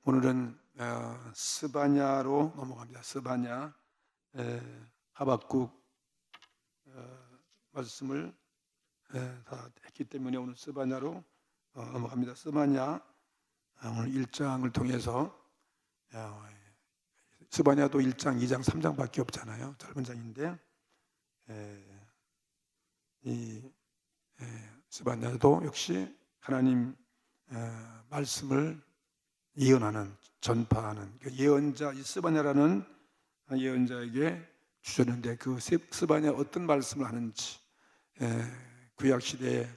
오늘은 스바냐로 넘어갑니다. 스바냐 하박국 말씀을 다 했기 때문에 오늘 스바냐로 넘어갑니다. 스바냐 오늘 1장을 통해서 스바냐도 1장, 2장, 3장밖에 없잖아요. 짧은 장인데 이 스바냐도 역시 하나님 말씀을 예언하는, 전파하는 예언자, 이 스바냐라는 예언자에게 주셨는데 그 스바냐 어떤 말씀을 하는지, 구약시대에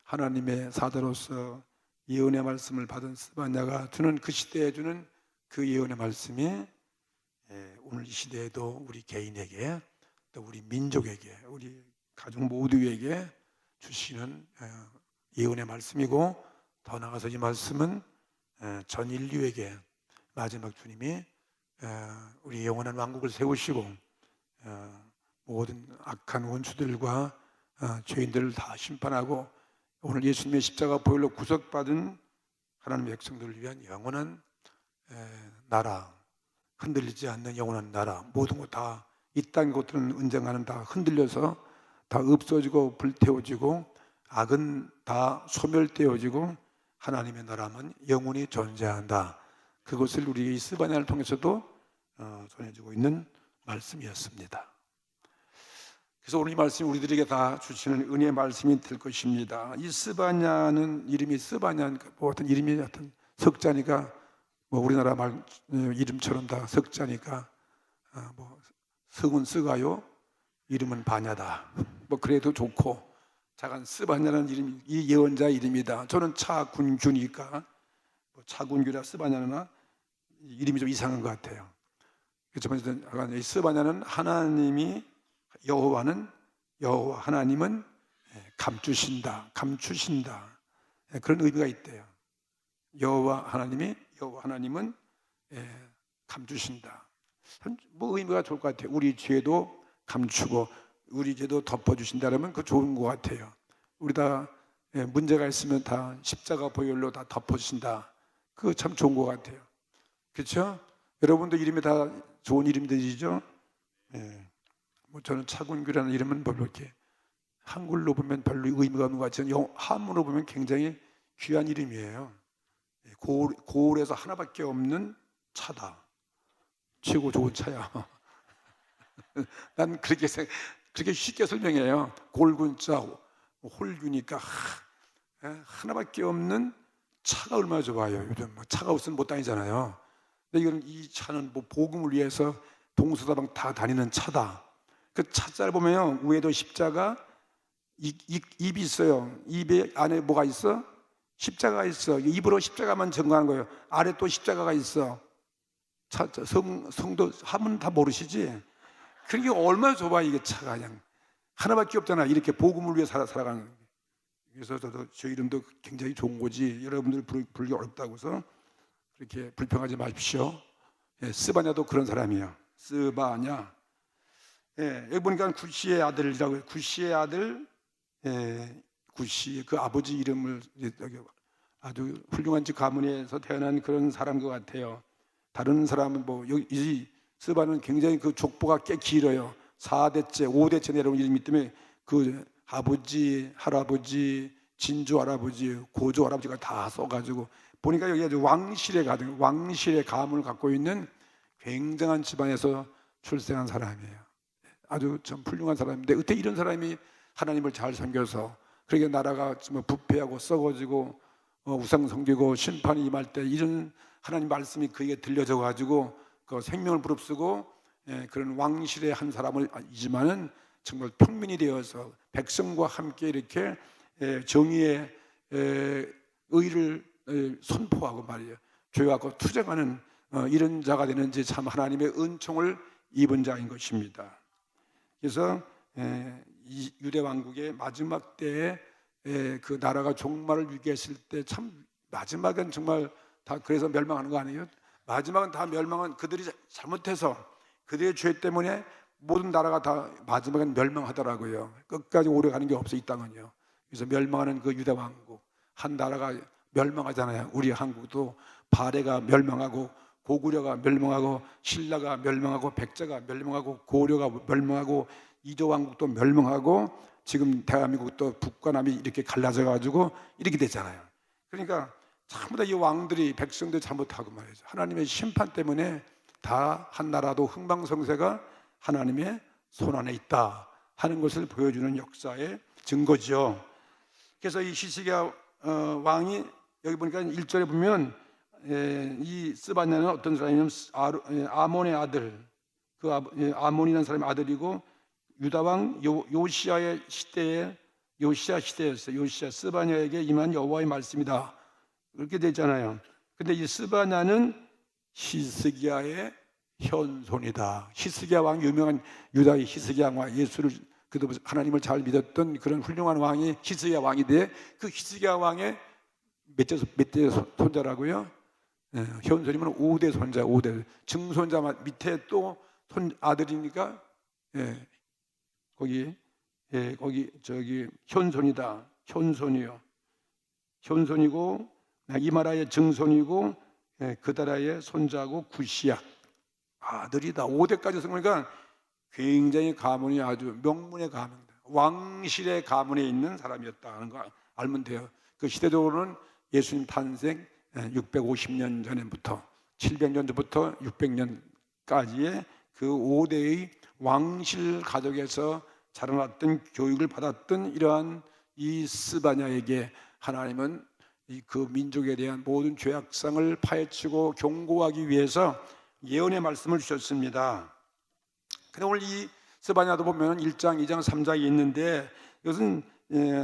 하나님의 사도로서 예언의 말씀을 받은 스바냐가 주는, 그 시대에 주는 그 예언의 말씀이 오늘 이 시대에도 우리 개인에게, 또 우리 민족에게, 우리 가족 모두에게 주시는 예언의 말씀이고, 더 나아가서 이 말씀은 전 인류에게 마지막 주님이 우리 영원한 왕국을 세우시고 모든 악한 원수들과 죄인들을 다 심판하고 오늘 예수님의 십자가 보혈로 구속받은 하나님의 백성들을 위한 영원한 나라, 흔들리지 않는 영원한 나라, 모든 것 다, 이 땅 것들은 언젠가는 다 흔들려서 다 없어지고 불태워지고 악은 다 소멸되어지고 하나님의 나라만 영원히 존재한다. 그것을 우리 스바냐를 통해서도 전해주고 있는 말씀이었습니다. 그래서 오늘 이 말씀이 우리들에게 다 주시는 은혜의 말씀이 될 것입니다. 이 스바냐는 이름이 스바냐, 뭐 어떤 이름이 어떤 석자니까, 뭐 우리나라 말 이름처럼 다 석자니까 뭐 성은 스가요, 이름은 바냐다. 뭐 그래도 좋고, 작은 스바냐는 이름이 이 예언자 이름이다. 저는 차군규니까 뭐 차군규라 스바냐나 이름이 좀 이상한 것 같아요. 그렇지만 이 스바냐는 하나님이 여호와 하나님은 감추신다, 감추신다, 그런 의미가 있대요. 여호와 하나님은 감추신다. 뭐 의미가 좋을 것 같아요. 우리 죄도 감추고 우리 죄도 덮어주신다면 그 좋은 것 같아요. 우리 다 문제가 있으면 다 십자가 보혈로 다 덮어주신다. 그거 참 좋은 것 같아요. 그렇죠? 여러분도 이름이 다 좋은 이름들이죠? 뭐 저는 차군규라는 이름은 별로 이렇게 한글로 보면 별로 의미가 없는 것 같지만 한문으로 보면 굉장히 귀한 이름이에요. 고을에서 하나밖에 없는 차다. 최고 좋은 차야. 난 그렇게 쉽게 설명해요. 골군자, 홀규니까 하나밖에 없는 차가 얼마나 좋아요. 요즘 뭐 차가 없으면 못 다니잖아요. 근데 이 차는 뭐 복음을 위해서 동서다방 다 다니는 차다. 그 차자를 보면요, 위에도 십자가, 입이 있어요. 입에 안에 뭐가 있어? 십자가가 있어. 입으로 십자가만 증거하는 거예요. 아래 또 십자가가 있어. 성도 하면 다 모르시지? 그게 얼마나 좁아. 이게 차가 그냥 하나밖에 없잖아. 이렇게 복음을 위해 살아가는. 그래서 저도 저 이름도 굉장히 좋은 거지. 여러분들 부르기 어렵다고 해서 그렇게 불평하지 마십시오. 스바냐도 그런 사람이에요. 스바냐. 여기 보니까 구시의 아들이라고 해요. 구시의 아들, 구시, 그 아버지 이름을 아주 훌륭한 집 가문에서 태어난 그런 사람 것 같아요. 다른 사람은 뭐 이 스바는 굉장히 그 족보가 꽤 길어요. 4대째, 5대째 내려온 이름이 때문에 그 아버지, 할아버지, 진조 할아버지, 고조 할아버지가 다 써가지고 보니까 여기 아주 왕실의 가문을 갖고 있는 굉장한 집안에서 출생한 사람이에요. 아주 참 훌륭한 사람인데 어떻게 이런 사람이 하나님을 잘 섬겨서 그렇게 나라가 부패하고 썩어지고 우상 섬기고 심판이 임할 때 이런 하나님 말씀이 그에게 들려져 가지고 그 생명을 부릅쓰고 그런 왕실의 한 사람이지만은 정말 평민이 되어서 백성과 함께 이렇게 정의의 의를 선포하고 말이에요. 죄하고 투쟁하는 이런 자가 되는지 참 하나님의 은총을 입은 자인 것입니다. 그래서 이 유대 왕국의 마지막 때에 그 나라가 종말을 유기했을 때 참 마지막은 정말 다 그래서 멸망하는 거 아니에요? 마지막은 다 멸망한 그들이 잘못해서 그들의 죄 때문에 모든 나라가 다 마지막엔 멸망하더라고요. 끝까지 오래 가는 게 없어 이 땅은요. 그래서 멸망하는 그 유대 왕국, 한 나라가 멸망하잖아요. 우리 한국도 발해가 멸망하고 고구려가 멸망하고 신라가 멸망하고 백제가 멸망하고 고려가 멸망하고 이조왕국도 멸망하고 지금 대한민국도 북과 남이 이렇게 갈라져 가지고 이렇게 됐잖아요. 그러니까 전부 다 이 왕들이 백성들 잘못하고 말이죠. 하나님의 심판 때문에 다 한 나라도 흥망성쇠가 하나님의 손 안에 있다 하는 것을 보여주는 역사의 증거죠. 그래서 이 히스기야 왕이 여기 보니까 1절에 보면 이 스바냐는 어떤 사람이냐면 아몬의 아들, 그 아몬이라는 사람의 아들이고 유다 왕 요시야 시대였어요. 요시야 스바냐에게 임한 여호와의 말씀이다 그렇게 되잖아요. 근데 이 스바냐는 히스기야의 현손이다. 히스기야 왕, 유명한 유다의 히스기야 왕, 예수를 그도 하나님을 잘 믿었던 그런 훌륭한 왕이 히스기야 왕인데 그 히스기야 왕의 몇째 손자라고요? 현손이면 5대 손자, 5대 증손자 밑에 또 아들이니까 거기 저기 현손이다. 현손이요. 현손이고 이마라의 증손이고 그다라의 손자고 구시야 아들이다. 5대까지 생각하니까 굉장히 가문이 아주 명문의 가문이다. 왕실의 가문에 있는 사람이었다는 거 알면 돼요. 그 시대적으로는 예수님 탄생 650년 전부터 700년 전부터 600년까지의 그 5대의 왕실 가족에서 자라났던 교육을 받았던 이러한 이 스바냐에게 하나님은 그 민족에 대한 모든 죄악상을 파헤치고 경고하기 위해서 예언의 말씀을 주셨습니다. 근데 오늘 이 스바냐도 보면 1장, 2장, 3장이 있는데 이것은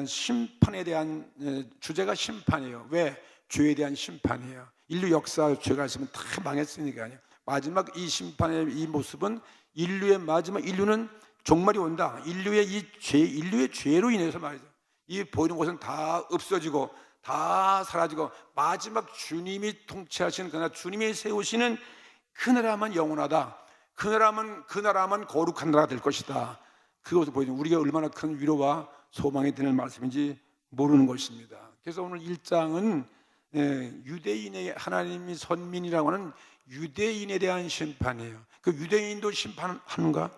심판에 대한 주제가 심판이에요. 왜? 죄에 대한 심판이에요. 인류 역사 죄가 있으면 다 망했으니까요. 마지막 이 심판의 이 모습은 인류의 마지막, 인류는 종말이 온다. 인류의 죄로 인해서 말이죠. 이 보이는 것은 다 없어지고 다 사라지고 마지막 주님이 통치하시는 그 나라, 주님이 세우시는 그 나라만 영원하다. 그 나라만 거룩한 나라가 될 것이다. 그것을 보여주는 우리가 얼마나 큰 위로와 소망이 되는 말씀인지 모르는 것입니다. 그래서 오늘 1장은 유대인의 하나님이 선민이라고 하는 유대인에 대한 심판이에요. 그 유대인도 심판하는가?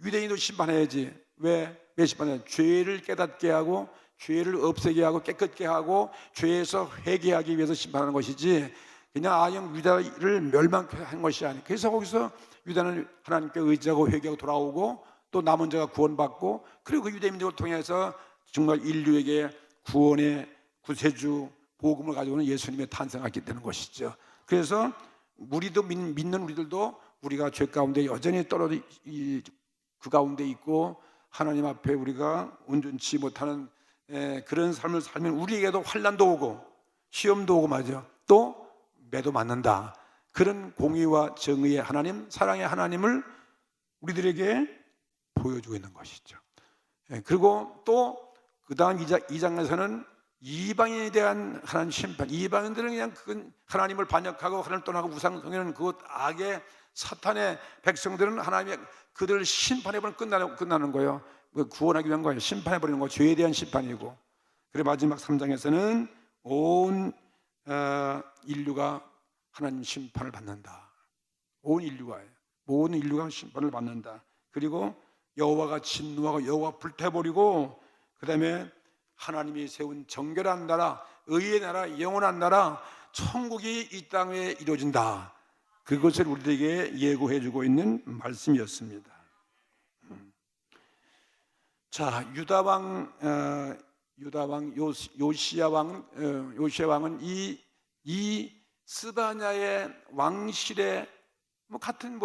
유대인도 심판해야지. 왜 심판해? 죄를 깨닫게 하고 죄를 없애게 하고 깨끗게 하고 죄에서 회개하기 위해서 심판하는 것이지 그냥 아영 유다를 멸망한 것이 아니에요. 그래서 거기서 유다는 하나님께 의지하고 회개하고 돌아오고 또 남은 자가 구원받고 그리고 그 유대 민족을 통해서 정말 인류에게 구원의 구세주 복음을 가지고는 예수님의 탄생하게 되는 것이죠. 그래서 우리도 믿는 우리들도 우리가 죄 가운데 여전히 떨어져 그 가운데 있고 하나님 앞에 우리가 온전치 못하는 그런 삶을 살면 우리에게도 환난도 오고 시험도 오고 맞아. 또 매도 맞는다. 그런 공의와 정의의 하나님, 사랑의 하나님을 우리들에게 보여주고 있는 것이죠. 그리고 또 그 다음 2장에서는 이방인에 대한 하나님 심판. 이방인들은 그냥 하나님을 반역하고 하나님을 떠나고 우상 섬기는 그 악의 사탄의 백성들은 하나님의 그들을 심판해버리면 끝나는 거예요. 구원하기 위한 거예요. 심판해버리는 거, 죄에 대한 심판이고. 그리고 마지막 3장에서는 온 인류가 하나님 심판을 받는다. 온 인류가 모든 인류가 심판을 받는다. 그리고 여호와가 진노하고 여호와가 불태버리고 그 다음에 하나님이 세운 정결한 나라, 의의 나라, 영원한 나라, 천국이 이 땅에 이루어진다. 그것을 우리에게 예고해주고 있는 말씀이었습니다. 자, 유다 왕 요시야 왕은 이 스바냐의 왕실의 같은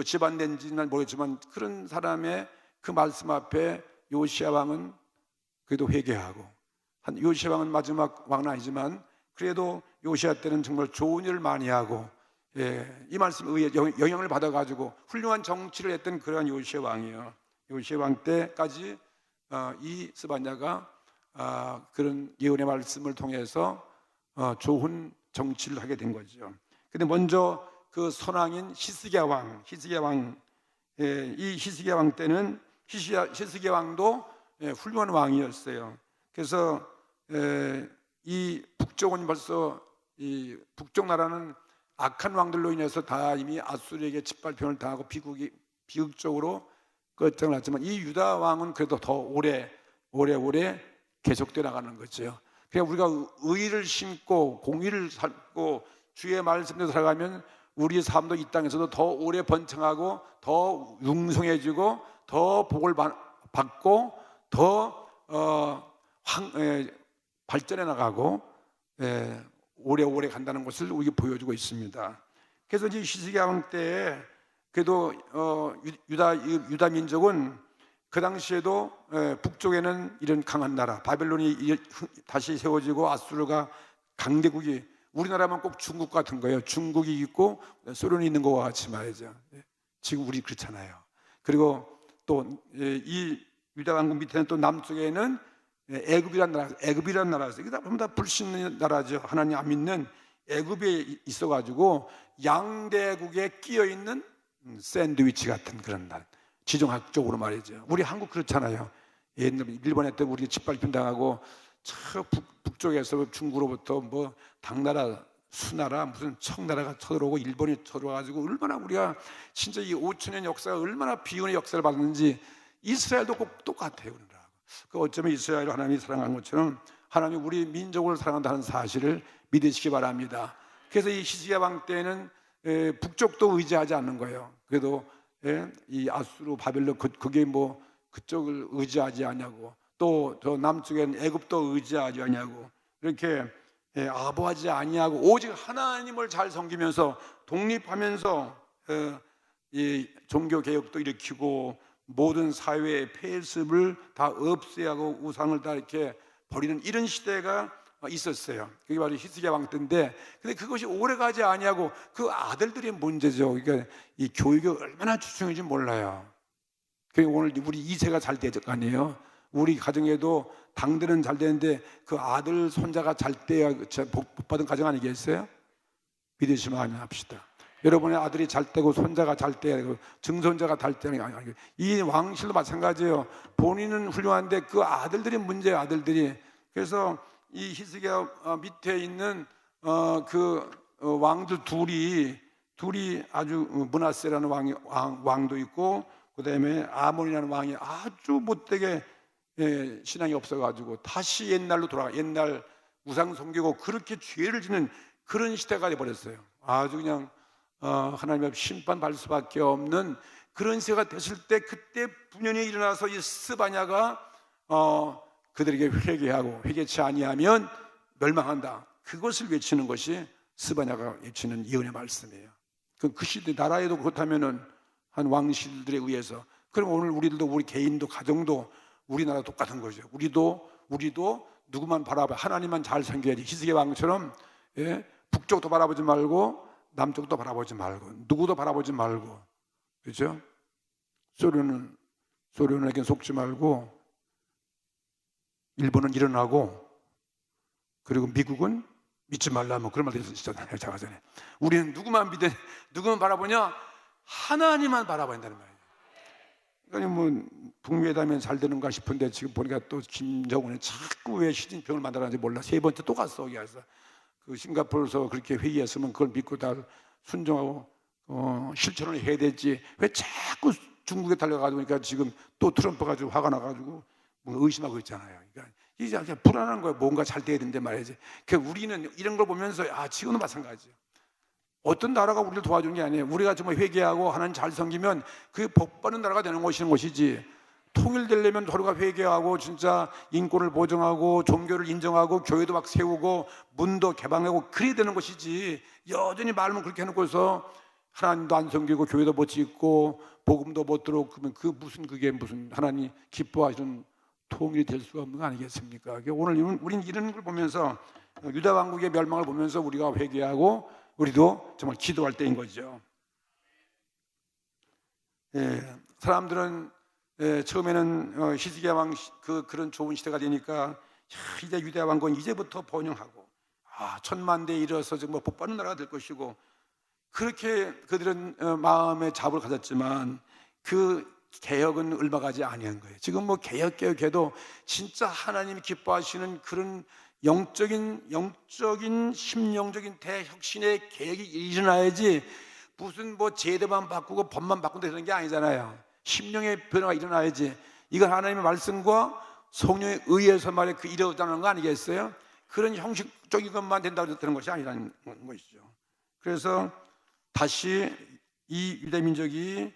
집안 된지는 모르겠지만 그런 사람의 그 말씀 앞에 요시야 왕은 그래도 회개하고 요시야 왕은 마지막 왕은 아니지만 그래도 요시야 때는 정말 좋은 일을 많이 하고 이 말씀에 의해 영향을 받아가지고 훌륭한 정치를 했던 그러한 요시야 왕이에요. 요시야 왕 때까지 이 스바냐가 그런 예언의 말씀을 통해서 좋은 정치를 하게 된 거죠. 근데 먼저 그 선왕인 히스기야 왕, 이 히스기야 왕 때는 히스기야 왕도 훌륭한 왕이었어요. 그래서 이 북쪽은 벌써 이 북쪽 나라는 악한 왕들로 인해서 다 이미 아수르에게 짓밟힘을 당하고 비극적으로 끝장을 났지만 이 유다 왕은 그래도 더 오래오래 계속돼 나가는 거죠. 그냥 우리가 의를 심고 공의를 살고 주의 말씀대로 살아가면 우리 삶도 이 땅에서도 더 오래 번창하고 더 융성해지고 더 복을 받고 더 발전해 나가고 오래오래 간다는 것을 우리에게 보여주고 있습니다. 그래서 이제 히스기야 왕 때에 그래도 유다 민족은 그 당시에도 북쪽에는 이런 강한 나라 바벨론이 다시 세워지고 아수르가 강대국이 우리나라만 꼭 중국 같은 거예요. 중국이 있고 소련이 있는 것과 같이 말이죠. 지금 우리 그렇잖아요. 그리고 또 이 유다 왕국 밑에는 또 남쪽에는 애굽이란 나라가 있어요. 이게 다 불신의 나라죠. 하나님 안 믿는 애굽에 있어가지고 양대국에 끼어 있는 샌드위치 같은 그런 나라. 지정학적으로 말이죠. 우리 한국 그렇잖아요. 옛날 일본에 때 우리 짓밟힘 당하고 저 북쪽에서 중국으로부터 뭐 당나라, 수나라, 무슨 청나라가 쳐들어오고 일본이 쳐들어와가지고 얼마나 우리가 진짜 이 5천년 역사가 얼마나 비운의 역사를 받았는지 이스라엘도 꼭 똑같아요. 그 어쩌면 이스라엘을 하나님이 사랑한 것처럼 하나님이 우리 민족을 사랑한다는 사실을 믿으시기 바랍니다. 그래서 이 히스기야 왕 때는 북쪽도 의지하지 않는 거예요. 그래도 이 아수르 바벨론 그게 뭐 그쪽을 의지하지 않냐고 또 저 남쪽에는 애굽도 의지하지 않냐고 이렇게 아부하지 아니하고 오직 하나님을 잘 섬기면서 독립하면서 이 종교 개혁도 일으키고 모든 사회의 폐습을 다 없애야 하고 우상을 다 이렇게 버리는 이런 시대가 있었어요. 그게 바로 히스기야 왕 때인데, 근데 그것이 오래가지 아니하고 그 아들들이 문제죠. 그러니까 이 교육이 얼마나 추중인지 몰라요. 그리고 오늘 우리 2세가 잘 될 거 아니에요. 우리 가정에도 당들은 잘 되는데 그 아들 손자가 잘 돼야 복 받은 가정 아니겠어요? 믿으시면 아멘 합시다. 여러분의 아들이 잘 되고 손자가 잘 돼야 되고 증손자가 잘 돼야 되고 이 왕실도 마찬가지예요. 본인은 훌륭한데 그 아들들이 문제예요. 아들들이. 그래서 이 히스기야 밑에 있는 그 왕들 둘이 아주 므낫세라는 왕도 있고 그 다음에 아몬이라는 왕이 아주 못되게 신앙이 없어가지고 다시 옛날로 옛날 우상 섬기고 그렇게 죄를 짓는 그런 시대가 돼버렸어요. 아주 그냥 하나님 앞 심판 받을 수밖에 없는 그런 시대가 됐을 때 그때 분연히 일어나서 이 스바냐가 그들에게 회개하고 회개치 아니하면 멸망한다. 그것을 외치는 것이 스바냐가 외치는 예언의 말씀이에요. 그 시대 나라에도 그렇다면은 한 왕실들에 의해서 그럼 오늘 우리들도 우리 개인도 가정도 우리나라 똑같은 거죠. 우리도 누구만 바라봐 하나님만 잘 섬겨야지. 히스기야 왕처럼 북쪽도 바라보지 말고 남쪽도 바라보지 말고 누구도 바라보지 말고 그렇죠? 소련에게 속지 말고 일본은 일어나고 그리고 미국은 믿지 말라면 그런 말도 있었잖아요. 자가 전에 우리는 누구만 바라보냐? 하나님만 바라봐야 한다는 말이에요. 그러니까 뭐 북미회담이 잘 되는가 싶은데 지금 보니까 또 김정은이 자꾸 왜 시진핑을 만나는지 몰라. 3번째 또 갔어. 거기 가서 그 싱가포르에서 그렇게 회의했으면 그걸 믿고 다 순종하고 실천을 해야 되지. 왜 자꾸 중국에 달려가지고 그러니까 지금 또 트럼프 가지고 화가 나가지고 뭐 의심하고 있잖아요. 그러니까 이제 그냥 불안한 거예요. 뭔가 잘 돼야 되는데 말이지. 그러니까 우리는 이런 걸 보면서 지금도 마찬가지예요. 어떤 나라가 우리를 도와주는 게 아니에요. 우리가 정말 회개하고 하나님 잘 섬기면 그게 복받는 나라가 되는 것이지. 통일되려면 서로가 회개하고 진짜 인권을 보정하고 종교를 인정하고 교회도 막 세우고 문도 개방하고 그래야 되는 것이지. 여전히 말만 그렇게 해놓고서 하나님도 안 섬기고 교회도 못 짓고 복음도 못 들어오고 그러면 그게 무슨 하나님 기뻐하시는 통일이 될 수가 없는 거 아니겠습니까? 오늘 우리는 이런 걸 보면서 유다 왕국의 멸망을 보면서 우리가 회개하고 우리도 정말 기도할 때인 거죠. 사람들은 처음에는 히스기야 왕 그런 좋은 시대가 되니까 이제 유다 왕국은 이제부터 번영하고 1000만 대에 이르러서 정말 복받는 나라가 될 것이고 그렇게 그들은 마음에 잡을 가졌지만 그 개혁은 얼마 가지 아니한 거예요. 지금 뭐 개혁해도 진짜 하나님이 기뻐하시는 그런 영적인 심령적인 대혁신의 계획이 일어나야지 무슨 뭐 제도만 바꾸고 법만 바꾼다 되는 게 아니잖아요. 심령의 변화가 일어나야지. 이건 하나님의 말씀과 성령에 의해서 말에 그 이루어지는 거 아니겠어요? 그런 형식적인 것만 된다고 되는 것이 아니라는 것이죠. 그래서 다시 이 유대 민족이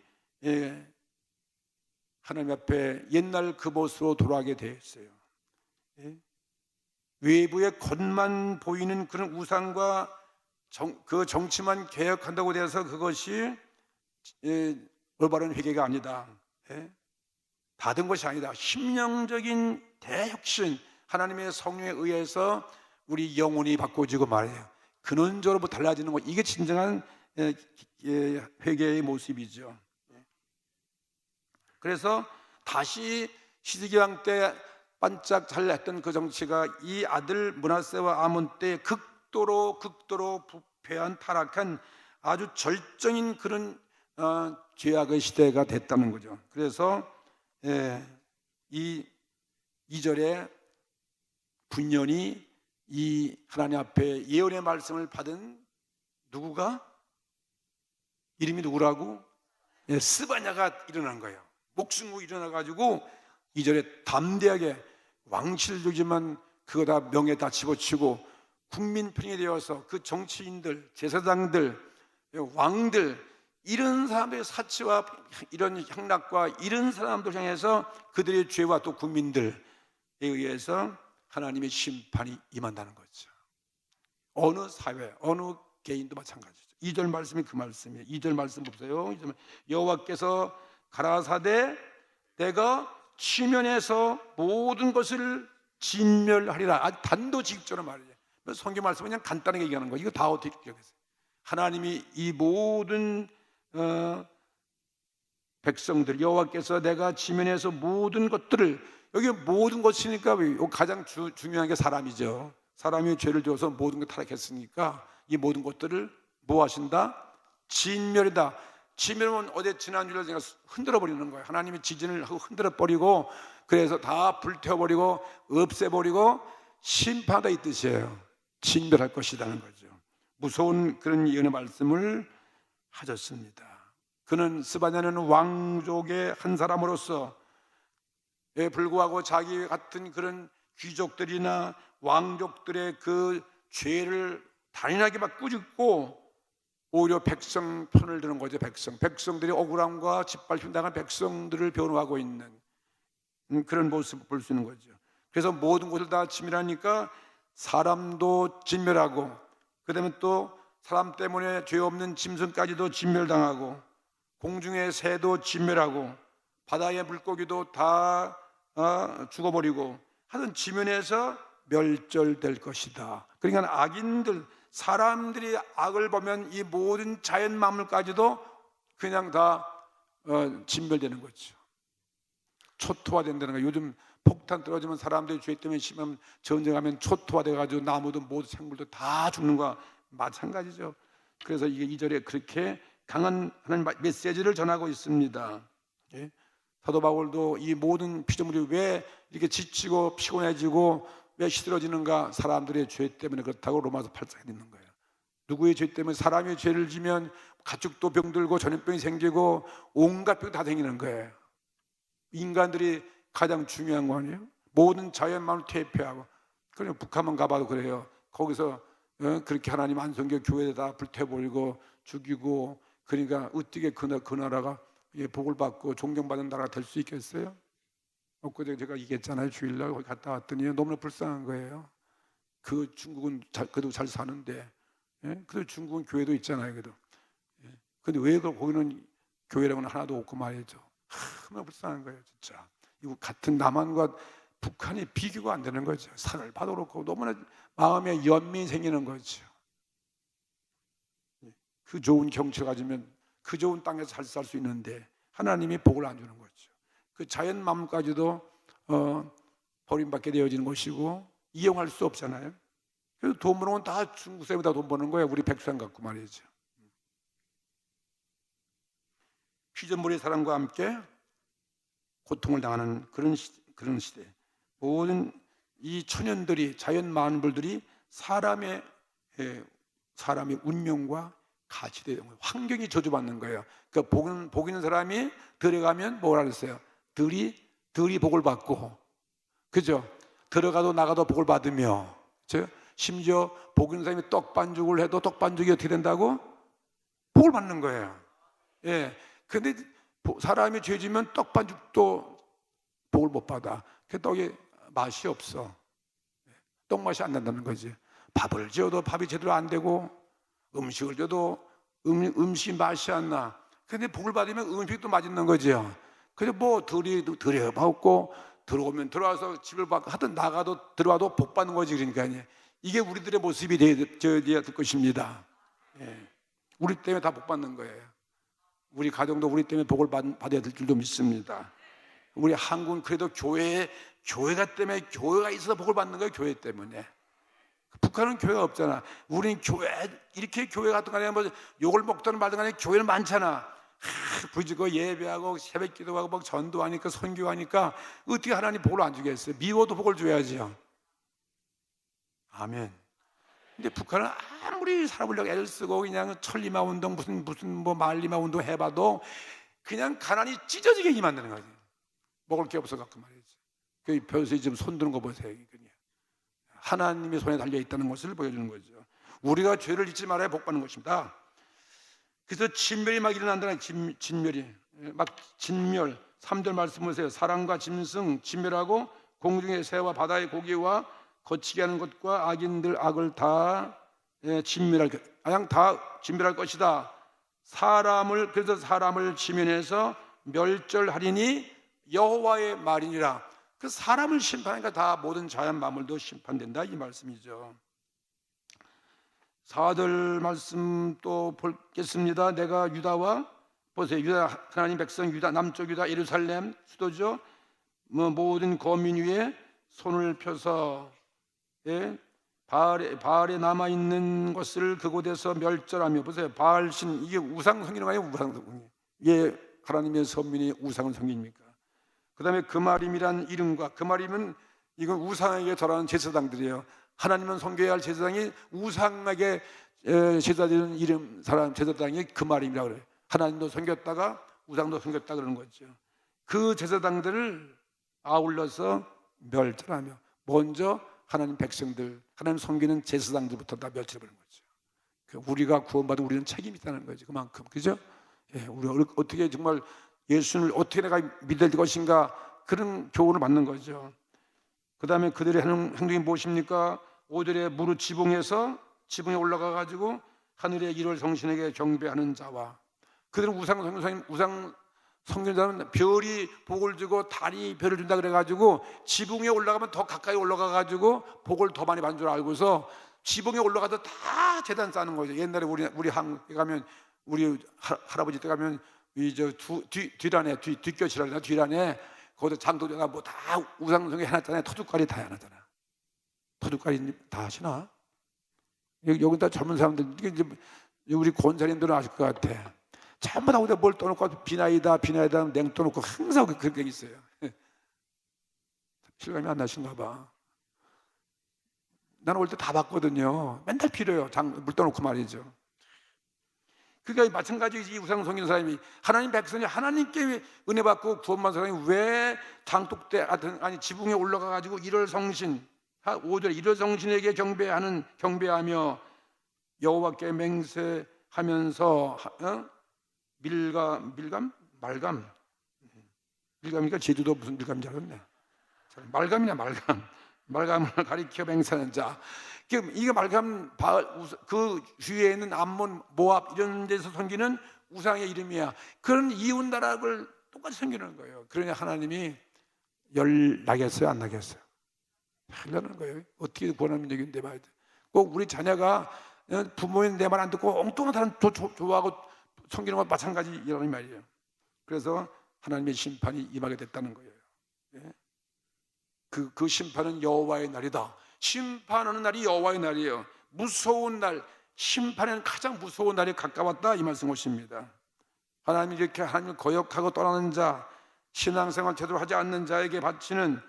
하나님 앞에 옛날 그 모습으로 돌아가게 되었어요. 외부에 겉만 보이는 그런 우상과 그 정치만 개혁한다고 돼서 그것이 올바른 회개가 아니다. 다 된 것이 아니다. 심령적인 대혁신, 하나님의 성령에 의해서 우리 영혼이 바꿔지고 말이에요. 근원적으로 달라지는 것, 이게 진정한 회개의 모습이죠. 그래서 다시 시드기왕 때 반짝 잘했던 그 정치가 이 아들 므낫세와 아몬 때 극도로 부패한 타락한 아주 절정인 그런 죄악의 시대가 됐다는 거죠. 그래서 이 2절에 분연히 이 하나님 앞에 예언의 말씀을 받은 누구가? 이름이 누구라고? 스바냐가 일어난 거예요. 목숨 걸고 일어나가지고 2절에 담대하게 왕실주지만 그거 다 명예 다 집어치고 국민 편이 되어서 그 정치인들, 제사장들, 왕들 이런 사람들의 사치와 이런 향락과 이런 사람들 향해서 그들의 죄와 또 국민들에 의해서 하나님의 심판이 임한다는 거죠. 어느 사회, 어느 개인도 마찬가지죠. 2절 말씀이 그 말씀이에요. 2절 말씀 보세요. 여호와께서 가라사대 내가 치면에서 모든 것을 진멸하리라. 아주 단도직입적으로 말이에요. 성경 말씀은 그냥 간단하게 얘기하는 거예요. 이거 다 어떻게 기억했어요? 하나님이 이 모든 백성들, 여호와께서 내가 지면에서 모든 것들을, 여기 모든 것이니까 가장 중요한 게 사람이죠. 사람이 죄를 지어서 모든 걸 타락했으니까 이 모든 것들을 뭐 하신다? 진멸이다. 진멸은 어제 지난주에 제가 흔들어 버리는 거예요. 하나님이 지진을 하고 흔들어 버리고 그래서 다 불태워버리고 없애버리고 심판하다 이 뜻이에요. 진멸할 것이라는 거죠. 무서운 그런 예언의 말씀을 하셨습니다. 그는 스바냐는 왕족의 한 사람으로서 불구하고 자기 같은 그런 귀족들이나 왕족들의 그 죄를 단연하게 막 꾸짖고 오히려 백성 편을 드는 거죠. 백성들이 억울함과 짓밟힘 당한 백성들을 변호하고 있는 그런 모습을 볼 수 있는 거죠. 그래서 모든 것을 다 진멸하니까 사람도 진멸하고 그다음에 또 사람 때문에 죄 없는 짐승까지도 진멸당하고 공중의 새도 진멸하고 바다의 물고기도 다 죽어버리고 하여튼 지면에서 멸절될 것이다. 그러니까 악인들, 사람들이 악을 보면 이 모든 자연 만물까지도 그냥 다 진멸되는 거죠. 초토화된다는 거예요. 요즘 폭탄 떨어지면 사람들이 죄 때문에 심하면 전쟁하면 초토화돼가지고 나무도 모든 생물도 다 죽는 거와 마찬가지죠. 그래서 이게 2절에 그렇게 강한 하나님 메시지를 전하고 있습니다. 사도 바울도 이 모든 피조물이 왜 이렇게 지치고 피곤해지고 왜 시들어지는가? 사람들의 죄 때문에 그렇다고 로마서 8장에 있는 거예요. 누구의 죄 때문에? 사람의 죄를 지면 가축도 병들고 전염병이 생기고 온갖 병이 다 생기는 거예요. 인간들이 가장 중요한 거 아니에요? 모든 자연만을 퇴폐하고. 그냥 북한만 가봐도 그래요. 거기서 그렇게 하나님 안성교 교회에다 불태버리고 죽이고 그러니까 어떻게 그 나라가 복을 받고 존경받는 나라가 될 수 있겠어요? 엊그제 제가 얘기했잖아요. 주일날 거기 갔다 왔더니 너무나 불쌍한 거예요. 그 중국은 그래도 잘 사는데 그래도 중국은 교회도 있잖아요. 그래도 근데 왜 거기는 교회라고는 하나도 없고 말이죠. 너무 불쌍한 거예요. 진짜 이거 같은 남한과 북한이 비교가 안 되는 거죠. 산을 봐도 그렇고 너무나 마음에 연민이 생기는 거죠. 그 좋은 경치를 가지면 그 좋은 땅에서 잘 살 수 있는데 하나님이 복을 안 주는 거죠. 그 자연 만물까지도 버림받게 되어지는 것이고 이용할 수 없잖아요. 그래서 돈 버는 건 다 중국 사람이다 돈 버는 거예요. 우리 백성 갖고 말이죠. 피조물의 사랑과 함께 고통을 당하는 그런 시대. 모든 이 천연들이, 자연 만물들이 사람의 운명과 같이 되는 거예요. 환경이 저주받는 거예요. 그러니까 복 있는 사람이 들어가면 뭐라 그랬어요? 들이 복을 받고, 그죠? 들어가도 나가도 복을 받으며, 그죠? 심지어 복 있는 사람이 떡반죽을 해도 떡반죽이 어떻게 된다고? 복을 받는 거예요. 예. 근데 사람이 죄 지면 떡반죽도 복을 못 받아. 그 떡이 맛이 없어. 떡 맛이 안 난다는 거지. 밥을 지어도 밥이 제대로 안 되고, 음식을 줘도 음식 맛이 안 나. 근데 복을 받으면 음식도 맛있는 거죠. 그래서 뭐 들여 받고, 들어오면 들어와서 집을 하든 나가도 들어와도 복 받는 거지. 그러니까 이게 우리들의 모습이 되어야 될 것입니다. 예. 우리 때문에 다 복 받는 거예요. 우리 가정도 우리 때문에 복을 받아야 될 줄도 믿습니다. 우리 한국은 그래도 교회가 때문에, 교회가 있어서 복을 받는 거예요. 교회 때문에. 북한은 교회가 없잖아. 우리는 이렇게 교회 같은 거 아니야. 뭐 욕을 먹든 말든 간에 교회는 많잖아. 부지고 예배하고 새벽 기도하고 막 전도하니까 선교하니까 어떻게 하나님 복을 안 주겠어요? 미워도 복을 줘야지요. 아멘. 근데 북한은 아무리 살아보려고 애를 쓰고 그냥 천리마 운동 무슨 뭐 말리마 운동 해봐도 그냥 가난이 찢어지게 만드는 거지. 먹을 게 없어 갖고 말이지. 그 벼슬이 지금 손 드는 거 보세요. 그냥 하나님의 손에 달려 있다는 것을 보여주는 거죠. 우리가 죄를 잊지 말아야 복 받는 것입니다. 그래서 진멸이 막 일어난다는 진멸이 막 진멸 3절 말씀 보세요. 사람과 짐승 진멸하고 공중의 새와 바다의 고기와 거치게 하는 것과 악인들 악을 다 진멸할 것이다. 그래서 사람을 지면해서 멸절하리니 여호와의 말이니라. 그 사람을 심판하니까 다 모든 자연 만물도 심판된다 이 말씀이죠. 4절 말씀 또 보겠습니다. 내가 유다와 보세요. 유다 하나님 백성 유다 남쪽 유다 예루살렘 수도죠. 모든 거민 위에 손을 펴서 바알에 남아 있는 것을 그곳에서 멸절하며 보세요. 바알신 이게 우상 섬기는 거 아니에요? 우상 섬기. 예, 하나님의 선민이 우상을 섬깁니까? 그다음에 금아림이란 이름과 금아림은 이건 우상에게 절하는 제사장들이에요. 하나님은 섬겨야 할 제사장이 우상에게 제사드리는 이름 사람 제사장이 금아림이라고 그래요. 하나님도 섬겼다가 우상도 섬겼다 그러는 거죠. 그 제사장들을 아울러서 멸절하며 먼저 하나님 백성들, 하나님 섬기는 제사장들부터 다 멸절해버리는 거죠. 우리가 구원받은 우리는 책임이 있다는 거죠. 그만큼, 그죠? 예, 우리가 어떻게 정말 예수를 어떻게 내가 믿을 것인가 그런 교훈을 받는 거죠. 그 다음에 그들의 행동이 무엇입니까? 5절에 무릇 지붕에 올라가 가지고 하늘의 일월 성신에게 경배하는 자와 그들은 우상 성경 자는 별이 복을 주고 달이 별을 준다 그래가지고 지붕에 올라가면 더 가까이 올라가 가지고 복을 더 많이 받는 줄 알고서 지붕에 올라가서 다 제단 쌓는 거죠. 옛날에 우리 한국에 가면 우리 할아버지 때 가면 뒷란에 뒷교치라 그러나 뒷란에 거기서 장도대가 뭐 다 우상성에 해놨잖아요. 토둑갈이 다 해놨잖아. 토둑갈이 다 하시나? 여기 다 젊은 사람들 이제 우리 권사님들은 아실 것 같아. 전부 다 어디다 뭘 떠놓고 비나이다 냉 떠놓고 항상 그렇게 있어요. 실감이 안 나신가 봐. 나는 올 때 다 봤거든요. 맨날 필요해요. 물 떠놓고 말이죠. 그러니까 마찬가지지. 우상 섬기는 사람이 하나님 백성이 하나님께 은혜 받고 구원받은 사람이 왜 장독대 아니 지붕에 올라가 가지고 일월 성신 5절 일월 성신에게 경배하며 여호와께 맹세하면서 밀감이니까 제주도 무슨 밀감인지 알았네. 말감을 가리켜 맹세하는 자. 이게 말감 그 주위에 있는 암몬, 모압 이런 데서 섬기는 우상의 이름이야. 그런 이웃 나라를 똑같이 섬기는 거예요. 그러니 하나님이 열 나겠어요, 안 나겠어요? 하려는 거예요. 어떻게 구원하는 얘기인데 말이야. 꼭 우리 자녀가 부모님 내 말 안 듣고 엉뚱한 사람 좋아하고 섬기는 것 마찬가지라는 말이에요. 그래서 하나님의 심판이 임하게 됐다는 거예요. 그 심판은 여호와의 날이다. 심판하는 날이 여호와의 날이에요. 무서운 날, 심판에는 가장 무서운 날이 가까웠다 이 말씀 오십니다. 하나님이 이렇게 하나님을 거역하고 떠나는 자, 신앙생활 제대로 하지 않는 자에게 바치는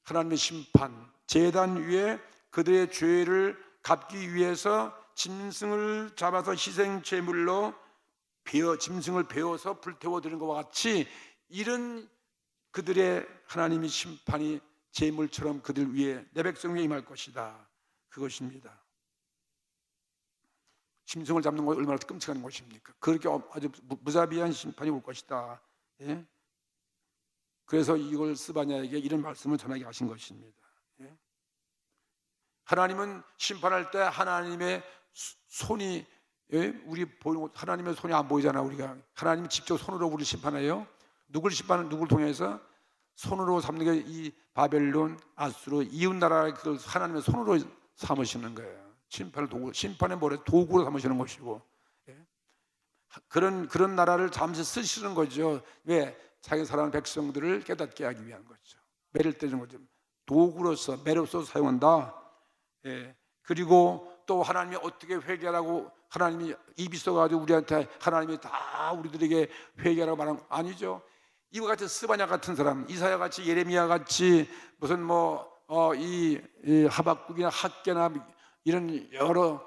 하나님의 심판, 제단 위에 그들의 죄를 갚기 위해서 짐승을 잡아서 희생 제물로 짐승을 베어서 불태워 드리는 것과 같이 이런 그들의 하나님의 심판이 제물처럼 그들 위에 내 백성 위에 임할 것이다. 그것입니다. 짐승을 잡는 것 얼마나 끔찍한 것입니까? 그렇게 아주 무자비한 심판이 올 것이다. 예? 그래서 이걸 스바냐에게 이런 말씀을 전하게 하신 것입니다. 예? 하나님은 심판할 때 하나님의 손이, 예? 하나님의 손이 안 보이잖아. 우리가 하나님이 직접 손으로 우리를 심판해요. 누굴 통해서? 손으로 삼는 게 이 바벨론, 아수르, 이웃 나라의 그걸 하나님의 손으로 삼으시는 거예요. 심판의 도구로 삼으시는 것이고, 예? 그런 나라를 잠시 쓰시는 거죠. 왜? 자기 사랑하는 백성들을 깨닫게 하기 위한 거죠. 매를 때리는 거죠. 도구로서, 매로서 사용한다. 예. 그리고 또 하나님이 어떻게 회개하라고 하나님이 입이 써가지고 우리한테 하나님이 다 우리들에게 회개하라고 말한 거 아니죠. 이와 같이 스바냐 같은 사람, 이사야 같이, 예레미야 같이, 무슨 이 하박국이나 학개나 이런 여러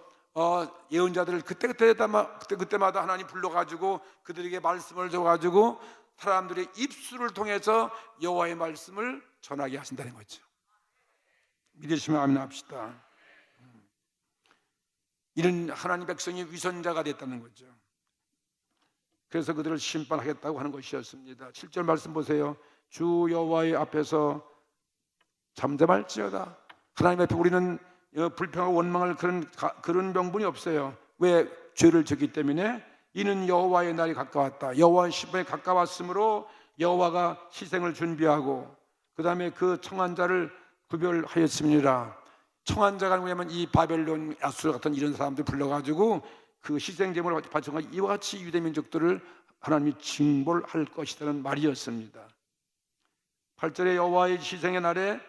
예언자들을 그때마다 하나님 불러가지고 그들에게 말씀을 줘가지고 사람들의 입술을 통해서 여호와의 말씀을 전하게 하신다는 거죠. 믿으시면 아멘 합시다. 이런 하나님 백성이 위선자가 됐다는 거죠. 그래서 그들을 심판하겠다고 하는 것이었습니다. 7절 말씀 보세요. 주 여호와의 앞에서 잠잠할지어다. 하나님 앞에 우리는 불평하고 원망할 그런 명분이 없어요. 왜? 죄를 졌기 때문에. 이는 여호와의 날이 가까웠다. 여호와의 심판이 가까웠으므로 여호와가 희생을 준비하고 그 다음에 그 청한 자를 구별하였습니다. 청한 자가 뭐냐면 이 바벨론, 아수르 같은 이런 사람들 불러가지고 그 희생제물을 바쳐가 이와 같이 유대 민족들을 하나님이 징벌할 것이라는 말이었습니다. 8절에 여호와의 희생의 날에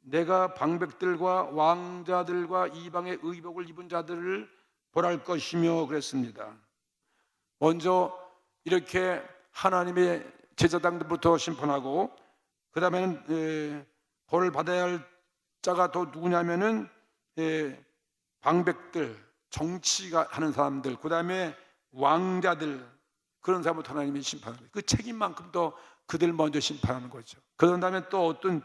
내가 방백들과 왕자들과 이방의 의복을 입은 자들을 벌할 것이며 그랬습니다. 먼저 이렇게 하나님의 제사장들부터 심판하고 그 다음에는 벌을 받아야 할 자가 또 누구냐면은 방백들, 정치가 하는 사람들, 그 다음에 왕자들, 그런 사람부터 하나님이 심판하는 거예요. 그 책임만큼도 그들 먼저 심판하는 거죠. 그런 다음에 또 어떤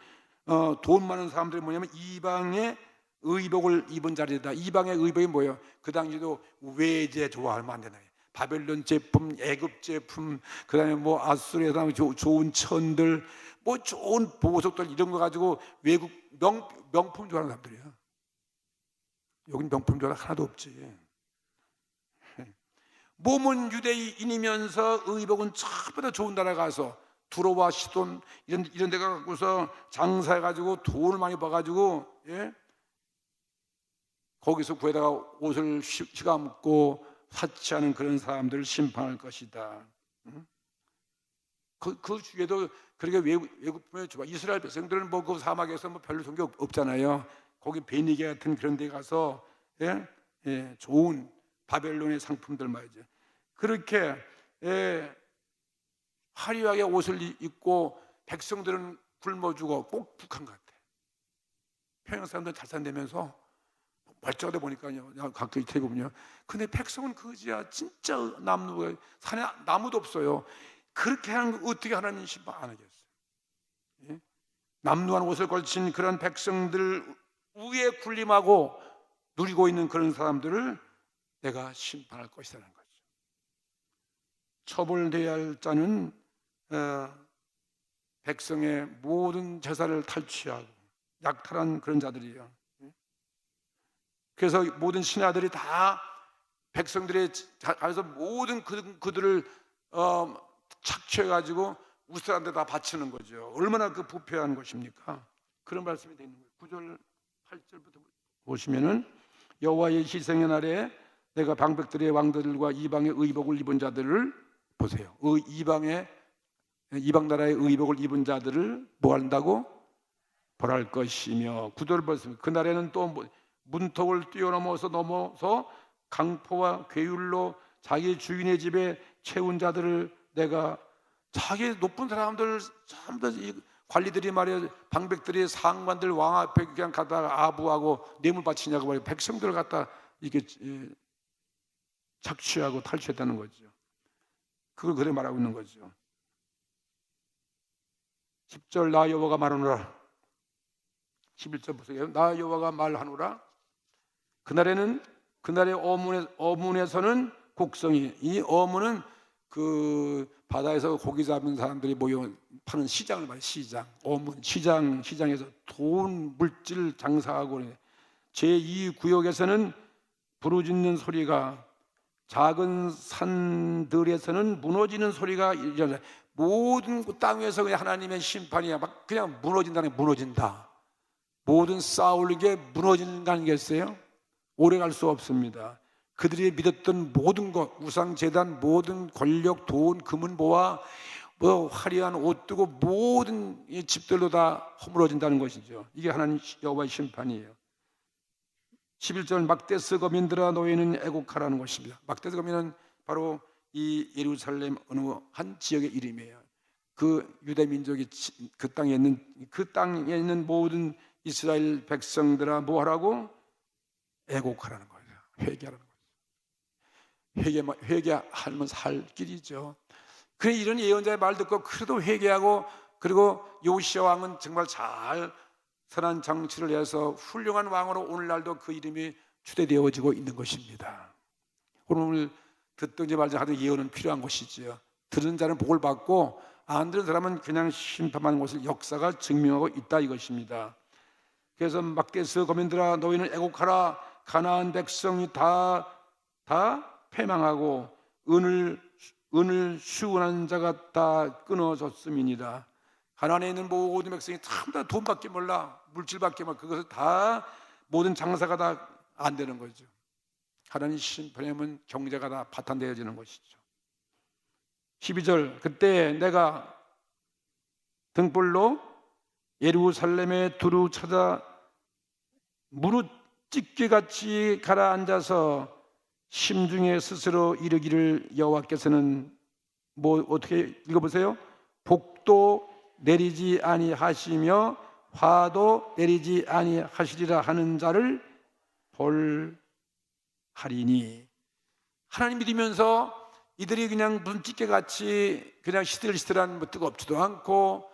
돈 많은 사람들이 뭐냐면 이방의 의복을 입은 자리다. 이방의 의복이 뭐예요? 그 당시도 외제 좋아하면 안 되나요? 바벨론 제품, 애굽 제품, 그 다음에 뭐 아수르에서 좋은 천들, 뭐 좋은 보석들 이런 거 가지고 외국 명품 좋아하는 사람들이야. 여긴 명품 좋아하는 하나도 없지. 몸은 유대인이면서 의복은 전부 다 좋은 나라 가서 두로와 시돈 이런 데 가서 장사해가지고 돈을 많이 벌어가지고, 예? 거기서 구해다가 옷을 휘감고 사치하는 그런 사람들을 심판할 것이다. 그 주에도 그렇게 외국분에 좋아. 이스라엘 백성들은 뭐 그 사막에서 뭐 별로 종교 없잖아요. 거기 베니게 같은 그런 데 가서, 예? 예, 좋은 바벨론의 상품들 말이죠. 그렇게, 예, 화려하게 옷을 입고 백성들은 굶어 죽어. 꼭 북한 것 같아. 평양 사람들은 잘 산다면서 멀쩡하다 보니까요. 가끔 이태리 보면요. 근데 백성은 그지야. 진짜 산에 나무도 없어요. 그렇게 하는 거 어떻게 하나님 심판 안 하겠어요? 예? 남루한 옷을 걸친 그런 백성들 위에 군림하고 누리고 있는 그런 사람들을 내가 심판할 것이라는 거죠. 처벌돼야 할 자는 백성의 모든 재산을 탈취하고 약탈한 그런 자들이에요. 그래서 모든 신하들이 다 백성들의 가서 모든 그들을 착취해가지고 우스란 데다 바치는 거죠. 얼마나 그 부패한 것입니까? 그런 말씀이 되는 거예요. 9절 8절부터 보시면은 여호와의 희생의 날에 내가 방백들의 왕들과 이방의 의복을 입은 자들을 보세요. 이방 나라의 의복을 입은 자들을 뭐 한다고? 벌할 것이며 9절 보시면 그날에는 또 문턱을 뛰어넘어서 강포와 괴율로 자기 주인의 집에 채운 자들을 내가 자기 높은 사람들 전부 관리들이 말이야, 방백들이 상관들 왕 앞에 그냥 가다가 아부하고 뇌물 바치냐고 말이야, 백성들을 갖다 이렇게 착취하고 탈취했다는 거죠. 그걸 그래 말하고 있는 거죠. 10절 나 여호와가 말하노라. 11절 보세요. 나 여호와가 말하노라. 그날의 어문에서는 곡성이, 이 어문은 그 바다에서 고기 잡는 사람들이 모여 파는 시장을 말해요. 시장, 어문, 시장에서 돈, 물질 장사하고, 제2구역에서는 부르짖는 소리가, 작은 산들에서는 무너지는 소리가 일어나. 모든 땅 위에서 그냥 하나님의 심판이야. 막 그냥 무너진다는 게 무너진다. 모든 쌓아올린 게 무너진다는 게 있어요. 오래 갈 수 없습니다. 그들이 믿었던 모든 것, 우상 제단, 모든 권력, 돈, 금은 보화, 뭐 화려한 옷 두고 모든 집들도 다 허물어진다는 것이죠. 이게 하나님 여호와의 심판이에요. 11절 막대스 거민들아 너희는 애곡하라는 것입니다. 막대스 거민은 바로 이 예루살렘 어느 한 지역의 이름이에요. 그 유대 민족이 그 땅에 있는 모든 이스라엘 백성들아 뭐 하라고? 애곡하라는 거예요. 회개하라는 거예요. 회개하면 살 길이죠. 그래 이런 예언자의 말 듣고 그래도 회개하고, 그리고 요시야 왕은 정말 잘 선한 정치를 해서 훌륭한 왕으로 오늘날도 그 이름이 추대되어지고 있는 것입니다. 오늘 듣든지 말든지 하던 예언은 필요한 것이지요. 들은 자는 복을 받고 안 들은 사람은 그냥 심판하는 것을 역사가 증명하고 있다 이것입니다. 그래서 막대스 거민들아 너희는 애곡하라. 가나안 백성이 다 패망하고 은을 수운한 자가 다 끊어졌음이니라. 가나안에 있는 모든 백성이 참 다 돈밖에 몰라, 물질밖에 몰라. 그것을 다 모든 장사가 다 안 되는 거죠. 하나님 심판하면 경제가 다 파탄되어지는 것이죠. 12절 그때 내가 등불로 예루살렘에 두루 찾아 무릇 찢기같이 가라앉아서 심중에 스스로 이르기를 여호와께서는 뭐 어떻게 읽어보세요? 복도 내리지 아니하시며 화도 내리지 아니하시리라 하는 자를 벌하리니. 하나님 믿으면서 이들이 그냥 무슨 찌개같이 그냥 시들시들한 뭐 뜨겁지도 않고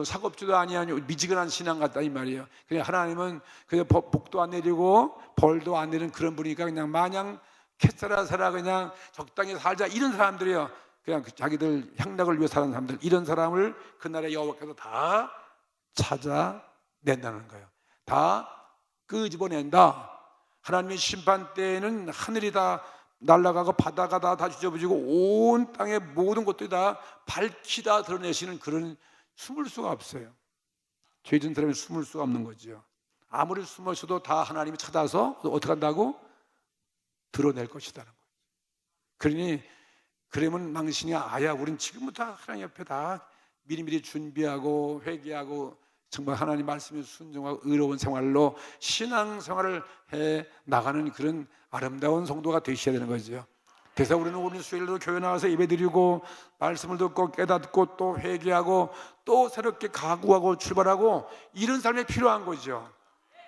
사겁지도 아니하니 미지근한 신앙 같다 이 말이에요. 그냥 하나님은 그냥 복도 안 내리고 벌도 안 내리는 그런 분이니까 그냥 마냥 캐살아서라 그냥 적당히 살자 이런 사람들이요. 그냥 자기들 향락을 위해 사는 사람들, 이런 사람을 그날에 여호와께서 다 찾아낸다는 거예요. 다 끄집어낸다. 하나님의 심판 때에는 하늘이 다 날아가고 바다가 다 뒤집어지고 온 땅의 모든 것들이 다 밝히 다 드러내시는 그런, 숨을 수가 없어요. 죄진 사람이 숨을 수가 없는 거죠. 아무리 숨어서도 다 하나님이 찾아서 어떻게 한다고? 드러낼 것이다는 거예요. 그러니 그러면 망신이 아야 우린 지금부터 하나님 옆에 다 미리미리 준비하고 회개하고 정말 하나님 말씀에 순종하고 의로운 생활로 신앙생활을 해 나가는 그런 아름다운 성도가 되셔야 되는 거죠. 그래서 우리는 오늘 수요일도 교회 나와서 예배드리고 말씀을 듣고 깨닫고 또 회개하고 또 새롭게 가구하고 출발하고 이런 삶이 필요한 거죠.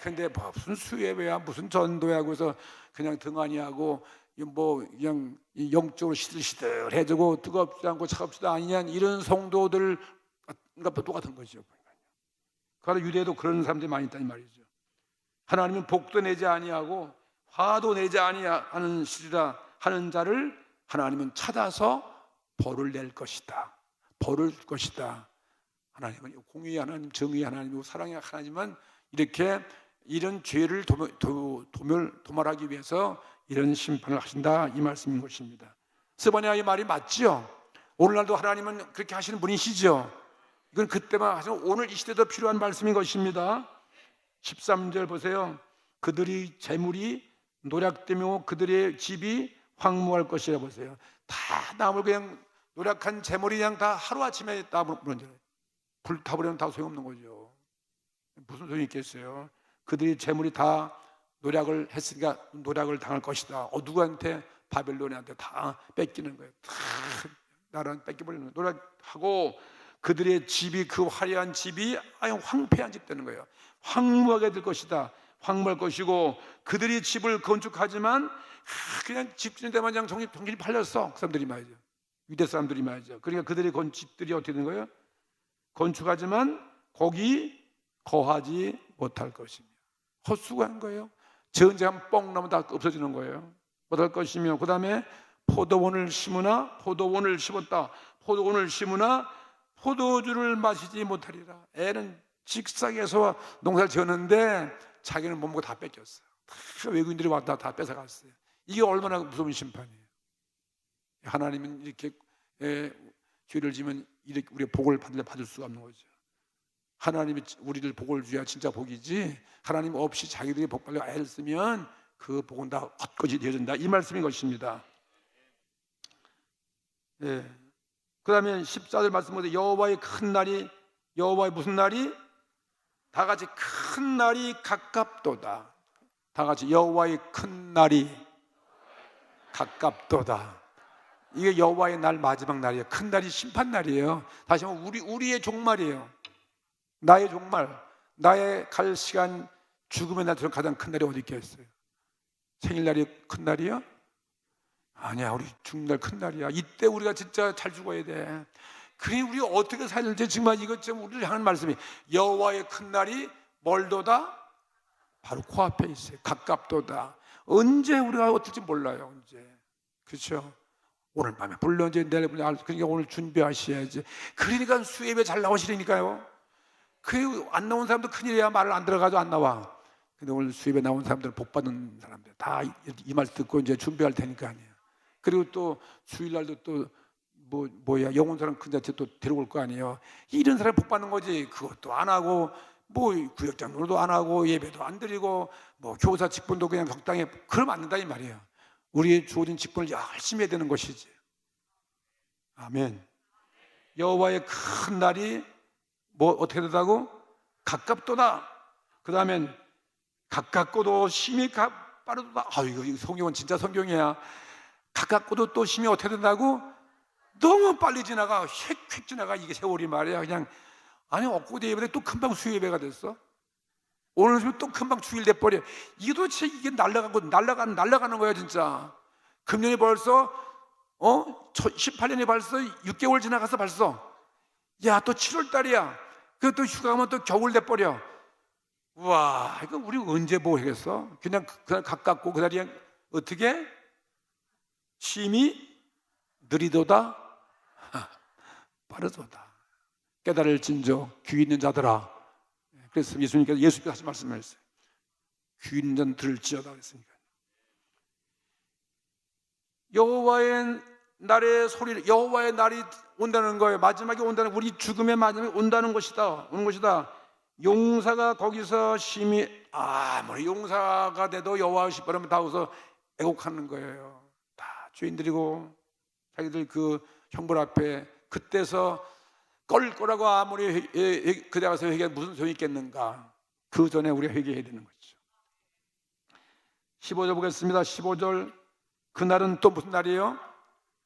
근데 무슨 수예배야 무슨 전도야 하고서 그냥 등한히하고 뭐 그냥 영적으로 시들시들해지고 뜨겁지도 않고 차갑지도 아니냐 이런 성도들과 똑같은 거죠. 그러나 유대에도 그런 사람들이 많이 있다는 말이죠. 하나님은 복도 내지 아니하고 화도 내지 아니하는 시리라 하는 자를 하나님은 찾아서 벌을 낼 것이다. 벌을 줄 것이다. 하나님은 공의의 하나님, 정의의 하나님이고 사랑의 하나님은 이렇게 이런 죄를 도말하기 위해서 이런 심판을 하신다 이 말씀인 것입니다. 스바냐의 말이 맞죠? 오늘날도 하나님은 그렇게 하시는 분이시죠. 이건 그때만 하시면 오늘 이 시대도 필요한 말씀인 것입니다. 13절 보세요. 그들이 재물이 노략되며 그들의 집이 황무할 것이라 보세요. 다 나물 그냥 노략한 재물이 그냥 다 하루아침에 다 무너져요. 불타버리면 다 소용없는 거죠. 무슨 소용이 있겠어요? 그들이 재물이 다 노략을 했으니까 노략을 당할 것이다. 누구한테? 바벨론한테 다 뺏기는 거예요. 다 나라는 뺏겨버리는 거예요. 노략하고 그들의 집이, 그 화려한 집이 아예 황폐한 집 되는 거예요. 황무하게 될 것이다. 황무할 것이고, 그들이 집을 건축하지만 그냥 집 짓는 데만 그냥 정신이 팔렸어. 그 사람들이 말이죠. 유대 사람들이 말이죠. 그러니까 그들의 집들이 어떻게 되는 거예요? 건축하지만 거기 거하지 못할 것이며, 헛수고한 거예요. 전쟁 뻥 나면 다 없어지는 거예요. 못할 것이며, 그 다음에 포도원을 심으나, 포도원을 심었다. 포도원을 심으나 포도주를 마시지 못하리라. 애는 직사에서 농사를 지었는데 자기는 못 먹고 다 뺏겼어요. 다 외국인들이 왔다 다 뺏어갔어요. 이게 얼마나 무서운 심판이에요. 하나님은 이렇게 죄를 지면 이렇게 우리가 복을 받을 수가 없는 거죠. 하나님이 우리를 복을 줘야 진짜 복이지, 하나님 없이 자기들이 복 받으려 애를 쓰면 그 복은 다 헛것이 되어진다, 이 말씀인 것입니다. 그 다음에 14절 말씀 보세요. 여호와의 큰 날이, 여호와의 무슨 날이? 다 같이 큰 날이 가깝도다. 다 같이 여호와의 큰 날이 가깝도다. 이게 여호와의 날, 마지막 날이에요. 큰 날이 심판 날이에요. 다시 한번 우리의 종말이에요. 나의 종말, 나의 갈 시간, 죽음의 날처럼 가장 큰 날이 어디 있겠어요? 생일날이 큰 날이야? 아니야, 우리 죽는 날 큰 날이야. 이때 우리가 진짜 잘 죽어야 돼. 그러니 우리가 어떻게 살지, 정말 이것 좀 우리를 향한 말씀이, 여호와의 큰 날이 멀도다, 바로 코앞에 있어요. 가깝도다. 언제 우리가 어떨지 몰라요. 언제. 그렇죠? 오늘 밤에 불렀지, 내일 불러. 그러니까 오늘 준비하셔야지. 그러니까 수예배 잘 나오시라니까요. 그 안 나온 사람도 큰일이야. 말을 안 들어가도 안 나와. 근데 오늘 수예배 나온 사람들은 복 받는 사람들 다 이 말 듣고 이제 준비할 테니까 아니에요. 그리고 또 주일날도 또 영혼 사람 큰 자체 또 데려올 거 아니에요. 이런 사람 복 받는 거지. 그것도 안 하고, 구역장 노래도 안 하고, 예배도 안 드리고, 교사 직분도 그냥 적당히, 그러면 안 된다 이 말이에요. 우리의 주어진 직분을 열심히 해야 되는 것이지. 아멘. 여호와의 큰 날이 어떻게 되다고? 가깝도다. 그 다음엔 가깝고도 심히 빠르도다. 이거 성경은 진짜 성경이야. 가깝고도 또 심히 어떻게 된다고? 너무 빨리 지나가. 휙휙 지나가. 이게 세월이 말이야. 그냥, 아니, 엊그제 예배에 또 금방 수요예배가 됐어. 오늘 또 금방 주일 돼버려. 이게 도대체 이게 날아가는 거야, 진짜. 금년이 벌써, 18년이 벌써 6개월 지나가서 벌써. 야, 또 7월 달이야. 그 또 휴가 가면 또 겨울 돼버려. 우와, 이거 우리 언제 하겠어? 그냥 가깝고, 그 자리에 어떻게? 심히 느리도다, 빠르도다. 깨달을 진저 귀 있는 자들아. 그래서 예수님께서 하신 말씀을 했어요. 귀 있는 자는 들을지어다 그랬으니까. 여호와의 날의 소리를, 여호와의 날이 온다는 거예요. 마지막에 온다는, 우리 죽음의 마지막에 온다는 것이다. 오는 것이다. 용사가 거기서 심히, 용사가 돼도 여호와의 시바람을 다 웃어 애곡하는 거예요. 다 죄인들이고 자기들 그 형벌 앞에 그때서 껄 거라고 아무리 그대 가서 회개해 무슨 소용이 있겠는가. 그 전에 우리가 회개해야 되는 거죠. 15절 보겠습니다. 15절. 그날은 또 무슨 날이에요?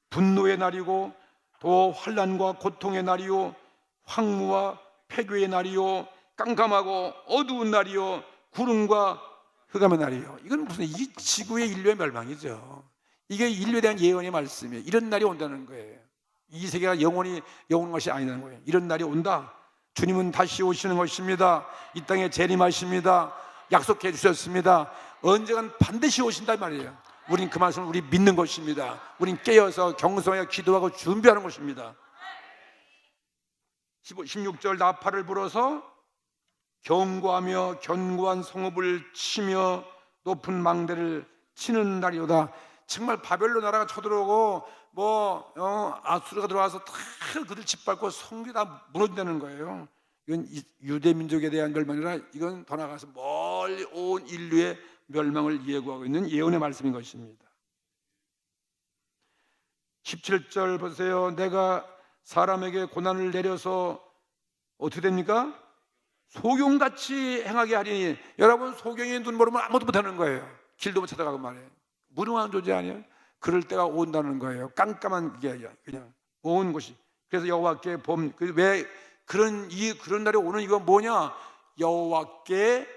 분노의 날이고 또 환난과 고통의 날이요 황무와 폐교의 날이요 깜깜하고 어두운 날이요 구름과 흑암의 날이요. 이건 무슨, 이 지구의 인류의 멸망이죠. 이게 인류에 대한 예언의 말씀이에요. 이런 날이 온다는 거예요. 이 세계가 영원히 영원한 것이 아니라는 거예요. 이런 날이 온다. 주님은 다시 오시는 것입니다. 이 땅에 재림하십니다. 약속해 주셨습니다. 언젠간 반드시 오신단 말이에요. 우린 그 말씀을 우리 믿는 것입니다. 우린 깨어서 경성하여 기도하고 준비하는 것입니다. 16절. 나팔을 불어서 경고하며 견고한 성읍을 치며 높은 망대를 치는 날이오다. 정말 바벨론 나라가 쳐들어오고 아수르가 들어와서 다 그들 짓밟고 성이 다 무너진다는 거예요. 이건 유대 민족에 대한 멸망이라, 이건 더 나가서 멀리 온 인류의 멸망을 예고하고 있는 예언의 말씀인 것입니다. 17절 보세요. 내가 사람에게 고난을 내려서 어떻게 됩니까? 소경같이 행하게 하리니. 여러분, 소경이 눈 모르면 아무것도 못하는 거예요. 길도 못 찾아가고 말이에요. 무능한 존재 아니에요? 그럴 때가 온다는 거예요. 깜깜한 게 아니라 그냥 온 것이 그래서 여호와께 왜 그런 날이 오는 이거 뭐냐? 여호와께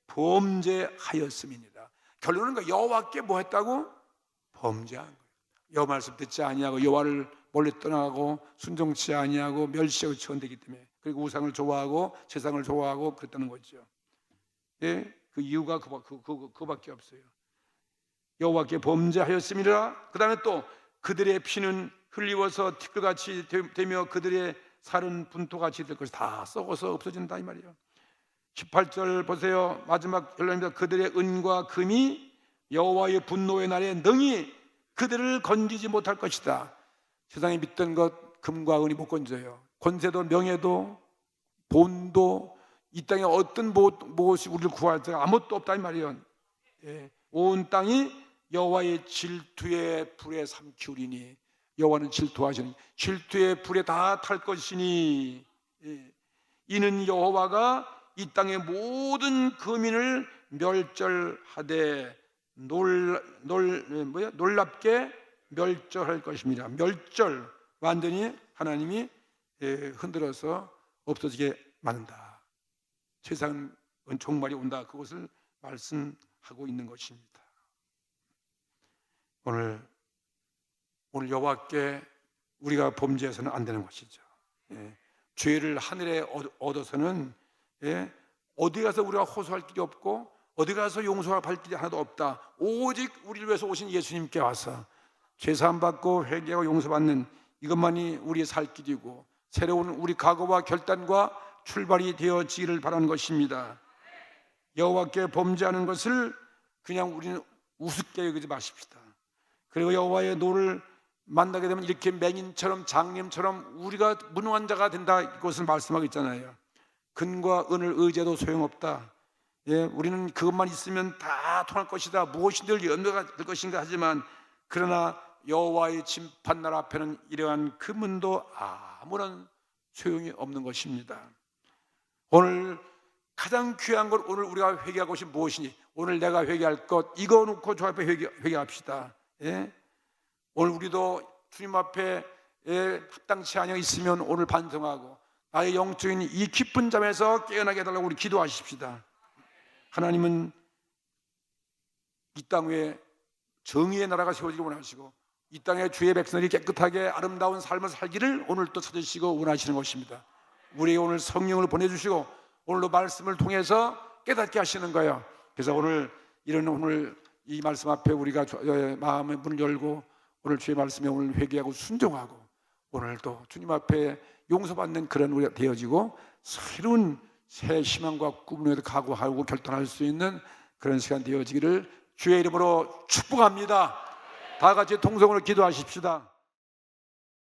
범죄하였음이니라. 결론은 여호와께 뭐 했다고? 범죄한 거예요. 여호와 말씀 듣지 아니하고 여호와를 멀리 떠나고 순종치 아니하고 멸시하고 천대기 때문에, 그리고 우상을 좋아하고 세상을 좋아하고 그랬다는 거죠. 예? 그 이유가 그밖에 없어요. 여호와께 범죄하였음이라. 그 다음에 또 그들의 피는 흘리워서 티끌같이 되며 그들의 살은 분토같이 될 것이 다 썩어서 없어진다 이 말이에요. 18절 보세요. 마지막 결론입니다. 그들의 은과 금이 여호와의 분노의 날에 능히 그들을 건지지 못할 것이다. 세상에 믿던 것 금과 은이 못 건져요. 권세도 명예도 돈도 이 땅에 어떤 무엇이 우리를 구할 자가 아무것도 없다 이 말이에요. 예. 온 땅이 여호와의 질투의 불에 삼키우리니, 여호와는 질투하시니 질투의 불에 다 탈 것이니, 예. 이는 여호와가 이 땅의 모든 거민을 멸절하되 놀랍게 멸절할 것입니다. 멸절, 완전히 하나님이 흔들어서 없어지게 만든다. 세상은 종말이 온다. 그것을 말씀하고 있는 것입니다. 오늘 여호와께 우리가 범죄해서는 안 되는 것이죠. 죄를 하늘에 얻어서는 어디 가서 우리가 호소할 길이 없고 어디 가서 용서할 길이 하나도 없다. 오직 우리를 위해서 오신 예수님께 와서 죄사함 받고 회개하고 용서받는 이것만이 우리의 살 길이고 새로운 우리 각오와 결단과 출발이 되어지기를 바라는 것입니다. 여호와께 범죄하는 것을 그냥 우리는 우습게 여기지 마십시다. 그리고 여호와의 노를 만나게 되면 이렇게 맹인처럼 장님처럼 우리가 무능한 자가 된다, 이것을 말씀하고 있잖아요. 금과 은을 의지해도 소용없다. 우리는 그것만 있으면 다 통할 것이다. 무엇이 늘 연대가 될 것인가 하지만, 그러나 여호와의 심판날 앞에는 이러한 금은도 아무런 소용이 없는 것입니다. 오늘 가장 귀한 것, 오늘 우리가 회개할 것이 무엇이니? 오늘 내가 회개할 것 이거 놓고 주 앞에 회개합시다. 오늘 우리도 주님 앞에 합당치 아니하 있으면 오늘 반성하고 나의 영적인 이 깊은 잠에서 깨어나게 해달라고 우리 기도하십시다. 하나님은 이 땅 위에 정의의 나라가 세워지길 원하시고 이 땅에 주의 백성들이 깨끗하게 아름다운 삶을 살기를 오늘 또 찾으시고 원하시는 것입니다. 우리에게 오늘 성령을 보내주시고 오늘도 말씀을 통해서 깨닫게 하시는 거예요. 그래서 오늘 이 말씀 앞에 우리가 마음의 문을 열고 오늘 주의 말씀에 오늘 회개하고 순종하고 오늘도 주님 앞에 용서받는 그런 우리가 되어지고 새로운 새 희망과 꿈을 위해 각오하고 결단할 수 있는 그런 시간 되어지기를 주의 이름으로 축복합니다. 다 같이 통성으로 기도하십시다.